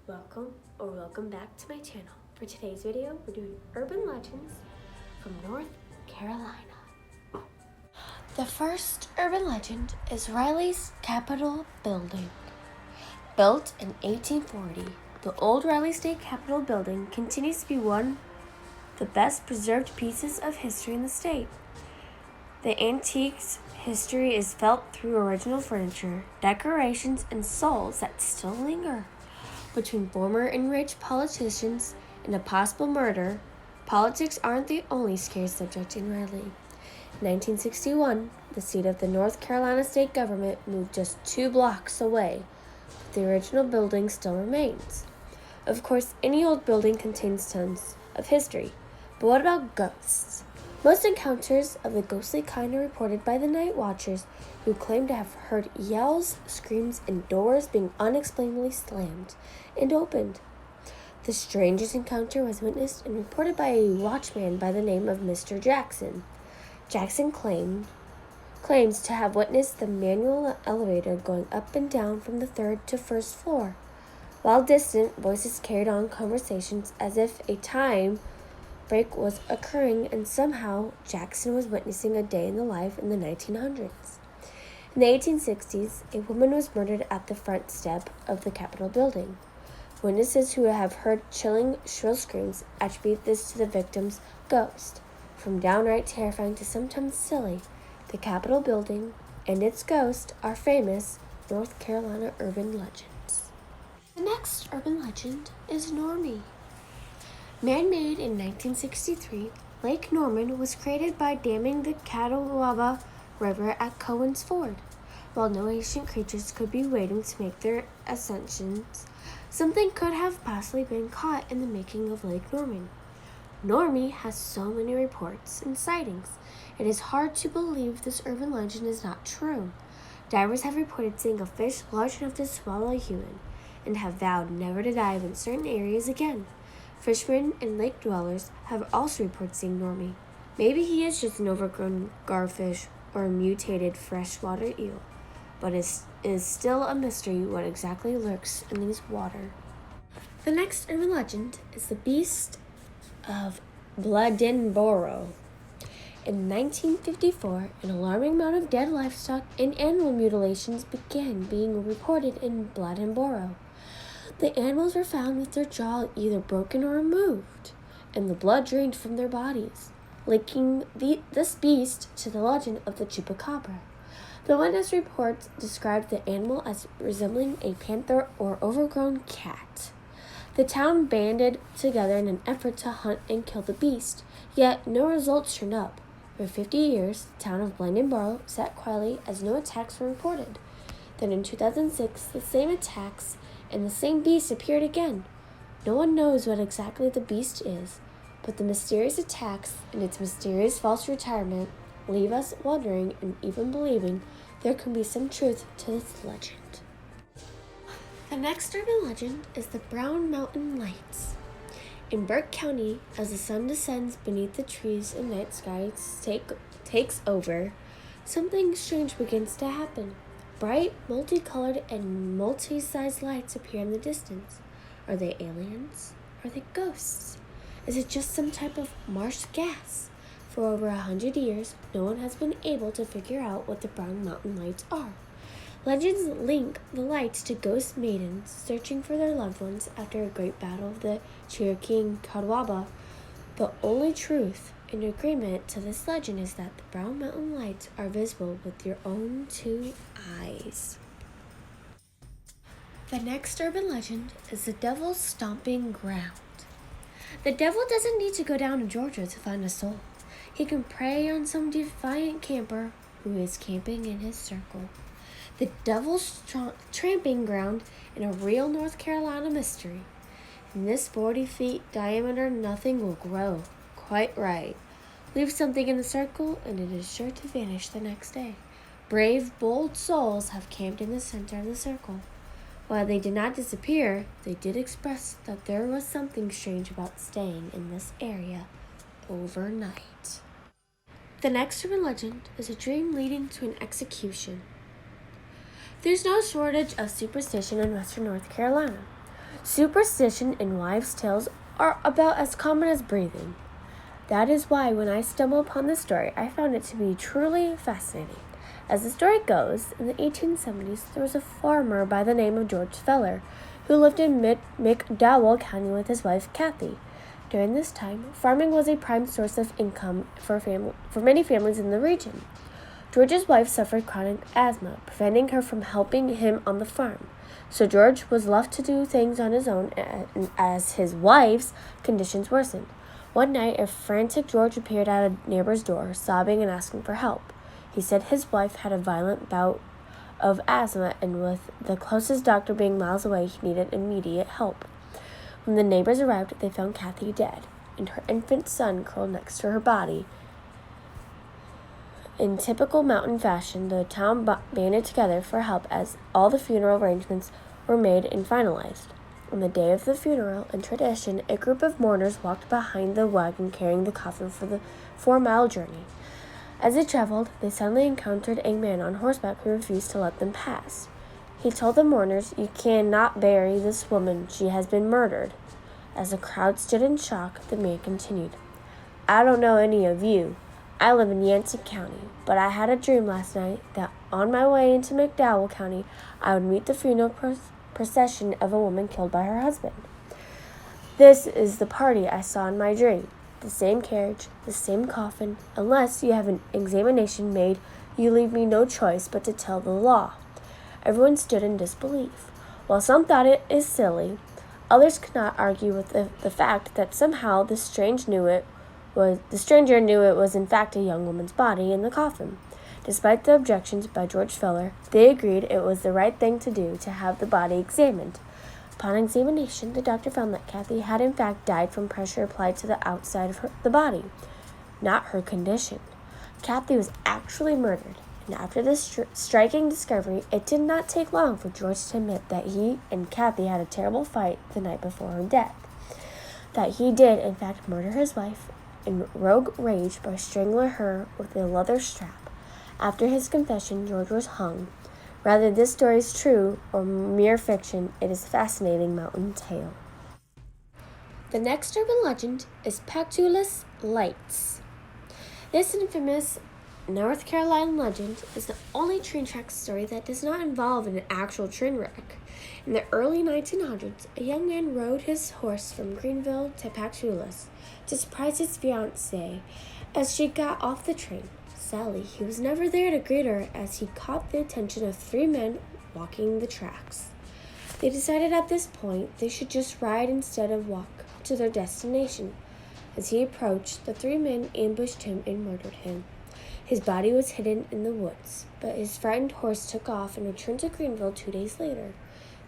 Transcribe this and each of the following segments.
Welcome back to my channel. For today's video, we're doing urban legends from North Carolina. The first urban legend is Riley's Capitol Building. Built in 1840, the old Riley State Capitol Building continues to be one of the best preserved pieces of history in the state. The antique's history is felt through original furniture, decorations, and souls that still linger. Between former enraged politicians and a possible murder, politics aren't the only scary subject in Riley. In 1961, the seat of the North Carolina state government moved just 2 blocks away, but the original building still remains. Of course, any old building contains tons of history, but what about ghosts? Most encounters of the ghostly kind are reported by the night watchers, who claim to have heard yells, screams, and doors being unexplainably slammed and opened. The strangest encounter was witnessed and reported by a watchman by the name of Mr. Jackson. Jackson claims to have witnessed the manual elevator going up and down from the 3rd to 1st floor. While distant, voices carried on conversations as if a time break was occurring, and somehow Jackson was witnessing a day in the life in the 1900s. In the 1860s, a woman was murdered at the front step of the Capitol building. Witnesses who have heard chilling, shrill screams attribute this to the victim's ghost. From downright terrifying to sometimes silly, the Capitol building and its ghost are famous North Carolina urban legends. The next urban legend is Normie. Man-made in 1963, Lake Norman was created by damming the Catawba River at Cohen's Ford. While no ancient creatures could be waiting to make their ascensions, something could have possibly been caught in the making of Lake Norman. Normie has so many reports and sightings, it is hard to believe this urban legend is not true. Divers have reported seeing a fish large enough to swallow a human, and have vowed never to dive in certain areas again. Fishermen and lake dwellers have also reported seeing Normie. Maybe he is just an overgrown garfish or a mutated freshwater eel, but it is still a mystery what exactly lurks in these water. The next urban legend is the Beast of Bladensboro. In 1954, an alarming amount of dead livestock and animal mutilations began being reported in Bladensboro. The animals were found with their jaw either broken or removed, and the blood drained from their bodies, linking this beast to the legend of the chupacabra. The witness reports described the animal as resembling a panther or overgrown cat. The town banded together in an effort to hunt and kill the beast, yet no results turned up. For 50 years, the town of Bladensboro sat quietly as no attacks were reported. Then in 2006, the same attacks and the same beast appeared again. No one knows what exactly the beast is, but the mysterious attacks and its mysterious false retirement leave us wondering and even believing there can be some truth to this legend. The next urban legend is the Brown Mountain Lights. In Burke County, as the sun descends beneath the trees and night sky takes over, something strange begins to happen. Bright, multicolored, and multi-sized lights appear in the distance. Are they aliens? Are they ghosts? Is it just some type of marsh gas? For over 100 years, no one has been able to figure out what the Brown Mountain Lights are. Legends link the lights to ghost maidens searching for their loved ones after a great battle of the Cherokee and Catawba. The only truth in agreement to this legend is that the Brown Mountain Lights are visible with your own 2 eyes. The next urban legend is the Devil's Stomping Ground. The devil doesn't need to go down to Georgia to find a soul. He can prey on some defiant camper who is camping in his circle. The Devil's Tramping Ground is a real North Carolina mystery. In this 40 feet diameter, nothing will grow. Quite right. Leave something in the circle, and it is sure to vanish the next day. Brave, bold souls have camped in the center of the circle. While they did not disappear, they did express that there was something strange about staying in this area overnight. The next urban legend is a dream leading to an execution. There's no shortage of superstition in Western North Carolina. Superstition and wives' tales are about as common as breathing. That is why when I stumbled upon this story, I found it to be truly fascinating. As the story goes, in the 1870s, there was a farmer by the name of George Feller who lived in McDowell County with his wife, Kathy. During this time, farming was a prime source of income for many families in the region. George's wife suffered chronic asthma, preventing her from helping him on the farm. So George was left to do things on his own as his wife's conditions worsened. One night, a frantic George appeared at a neighbor's door, sobbing and asking for help. He said his wife had a violent bout of asthma, and with the closest doctor being miles away, he needed immediate help. When the neighbors arrived, they found Kathy dead, and her infant son curled next to her body. In typical mountain fashion, the town banded together for help as all the funeral arrangements were made and finalized. On the day of the funeral, in tradition, a group of mourners walked behind the wagon carrying the coffin for the 4-mile journey. As they traveled, they suddenly encountered a man on horseback who refused to let them pass. He told the mourners, "You cannot bury this woman. She has been murdered." As the crowd stood in shock, the man continued, "I don't know any of you. I live in Yancey County, but I had a dream last night that on my way into McDowell County, I would meet the funeral procession of a woman killed by her husband. This is the party I saw in my dream. The same carriage, the same coffin. Unless you have an examination made, you leave me no choice but to tell the law." Everyone stood in disbelief. While some thought it is silly, others could not argue with the fact that somehow the stranger knew it was in fact a young woman's body in the coffin. Despite the objections by George Feller, they agreed it was the right thing to do to have the body examined. Upon examination, the doctor found that Kathy had in fact died from pressure applied to the outside of the body, not her condition. Kathy was actually murdered, and after this striking discovery, it did not take long for George to admit that he and Kathy had a terrible fight the night before her death, that he did in fact murder his wife in rogue rage by strangling her with a leather strap. After his confession, George was hung. Whether this story is true or mere fiction, it is a fascinating mountain tale. The next urban legend is patchoulis lights. This infamous North Carolina legend is the only train track story that does not involve an actual train wreck. In the early 1900s, a young man rode his horse from Greenville to Patchoulis to surprise his fiancée as she got off the train. Sadly, he was never there to greet her as he caught the attention of 3 men walking the tracks. They decided at this point they should just ride instead of walk to their destination. As he approached, the 3 men ambushed him and murdered him. His body was hidden in the woods, but his frightened horse took off and returned to Greenville 2 days later.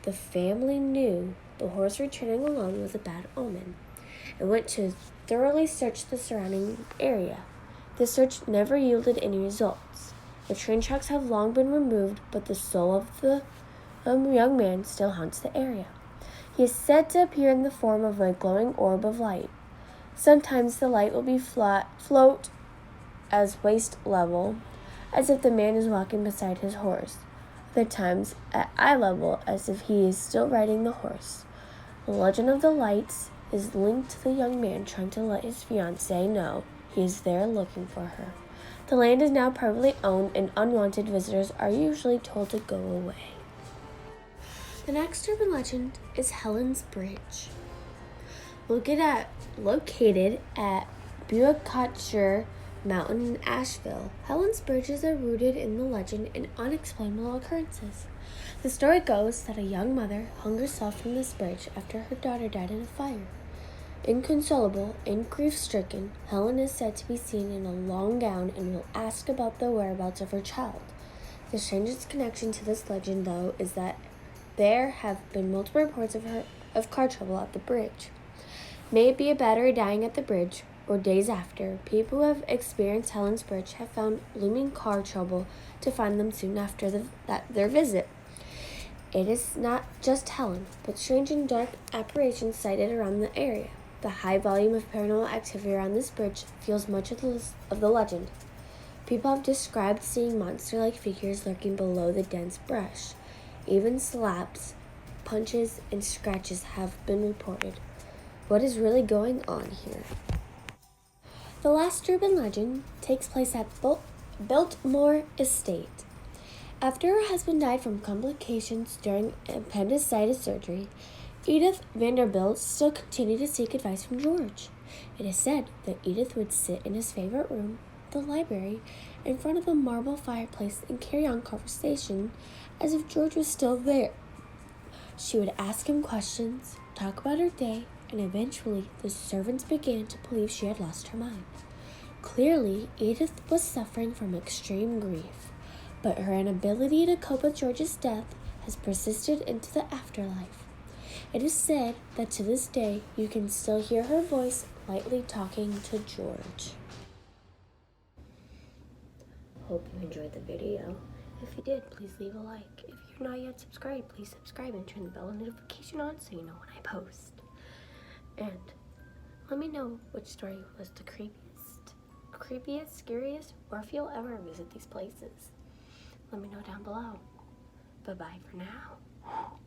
The family knew the horse returning alone was a bad omen and went to thoroughly search the surrounding area. The search never yielded any results. The train tracks have long been removed, but the soul of the young man still haunts the area. He is said to appear in the form of a glowing orb of light. Sometimes the light will be float as waist level, as if the man is walking beside his horse. Other times at eye level, as if he is still riding the horse. The legend of the lights is linked to the young man trying to let his fiancée know he is there looking for her. The land is now privately owned, and unwanted visitors are usually told to go away. The next urban legend is Helens Bridge. Located at Buckshire Mountain in Asheville, Helens Bridges are rooted in the legend and unexplainable occurrences. The story goes that a young mother hung herself from this bridge after her daughter died in a fire. Inconsolable and grief-stricken, Helen is said to be seen in a long gown and will ask about the whereabouts of her child. The strangest connection to this legend, though, is that there have been multiple reports of car trouble at the bridge. May it be a battery dying at the bridge, or days after, people who have experienced Helen's Bridge have found looming car trouble to find them soon after their visit. It is not just Helen, but strange and dark apparitions sighted around the area. The high volume of paranormal activity around this bridge fuels much of the legend. People have described seeing monster-like figures lurking below the dense brush. Even slabs punches, and scratches have been reported. What is really going on here? The last urban legend takes place at Biltmore Estate. After her husband died from complications during appendicitis surgery, Edith Vanderbilt still continued to seek advice from George. It is said that Edith would sit in his favorite room, the library, in front of a marble fireplace and carry on conversation as if George was still there. She would ask him questions, talk about her day, and eventually the servants began to believe she had lost her mind. Clearly, Edith was suffering from extreme grief, but her inability to cope with George's death has persisted into the afterlife. It is said that to this day you can still hear her voice lightly talking to George. Hope you enjoyed the video. If you did, please leave a like. If you're not yet subscribed, please subscribe and turn the bell notification on so you know when I post. And let me know which story was the creepiest, scariest, or if you'll ever visit these places. Let me know down below. Bye-bye for now.